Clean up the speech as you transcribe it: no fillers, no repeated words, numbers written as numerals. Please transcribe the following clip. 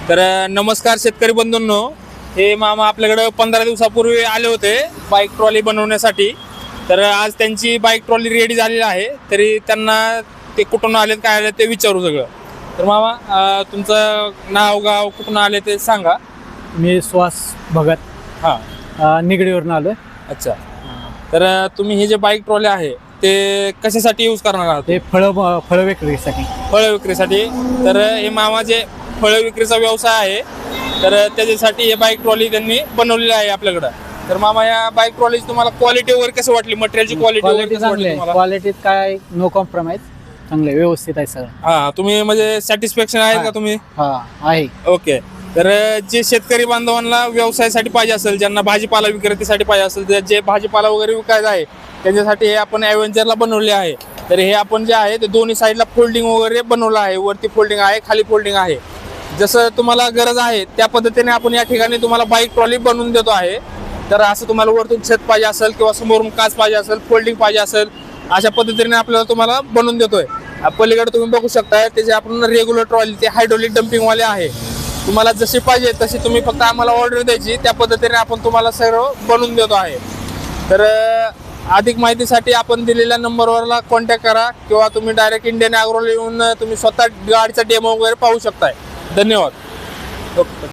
तर नमस्कार शेतकरी बंधूंनो, हे मामा आपल्याकडे 15 दिवसापूर्वी आले होते बाईक ट्रॉली बनवण्यासाठी. तर आज त्यांची बाईक ट्रॉली रेडी झालेली आहे. तरी त्यांना ते कुठून आले काय आले ते विचारू सगळं. तर मामा तुमचं नाव गाव कुठून आले ते सांगा. मी सुहास भगत निगडीवरून आलोय. अच्छा. तर तुम्ही हे जे बाईक ट्रॉली आहे ते कशासाठी यूज करणार आहात? ते फळ विक्रीसाठी. फळ विक्रीसाठी. तर हे मामा जे फळ विक्रीचा व्यवसाय आहे तर त्याच्यासाठी हे बाईक ट्रॉली त्यांनी बनवलेली आहे आपल्याकडं. तर मामा या बाईक ट्रॉली तुम्हाला क्वालिटी वगैरे कसं वाटली, मटेरियलची क्वालिटी वगैरे कसं वाटली तुम्हाला? क्वालिटीत काय नो कॉम्प्रोमाइज, चांगले व्यवस्थित आहे सगळं. हा, तुम्ही म्हणजे सॅटिस्फॅक्शन आहे का तुम्ही? आहे. ओके. तर जे शेतकरी बांधवांना व्यवसायासाठी पाहिजे असेल, ज्यांना भाजीपाला विक्रेतेसाठी पाहिजे असेल, जे भाजीपाला वगैरे विकायचा आहे त्यांच्यासाठी हे आपण ॲव्हेंजरला बनवले आहे. तर हे आपण जे आहे ते दोन्ही साईडला फोल्डिंग वगैरे बनवलं आहे. वरती फोल्डिंग आहे, खाली फोल्डिंग आहे. जसं तुम्हाला गरज आहे त्या पद्धतीने आपण या ठिकाणी तुम्हाला बाईक ट्रॉली बनवून देतो आहे. तर असं तुम्हाला वरतून छत पाहिजे असेल किंवा समोरून काच पाहिजे असेल, फोल्डिंग पाहिजे असेल, अशा पद्धतीने आपल्याला तुम्हाला बनवून देतोय. पलीकडे तुम्ही बघू शकता ते जे आपण रेग्युलर ट्रॉली ते हायड्रोलिक डम्पिंगवाले आहे. तुम्हाला जशी पाहिजे तशी तुम्ही फक्त आम्हाला ऑर्डर द्यायची, त्या पद्धतीने आपण तुम्हाला सर्व बनवून देतो आहे. तर अधिक माहितीसाठी आपण दिलेल्या नंबरवरला कॉन्टॅक्ट करा किंवा तुम्ही डायरेक्ट इंडियन ॲग्रोला येऊन तुम्ही स्वतः गाडीचा डेमो वगैरे पाहू शकताय. धन्यवाद. ओके.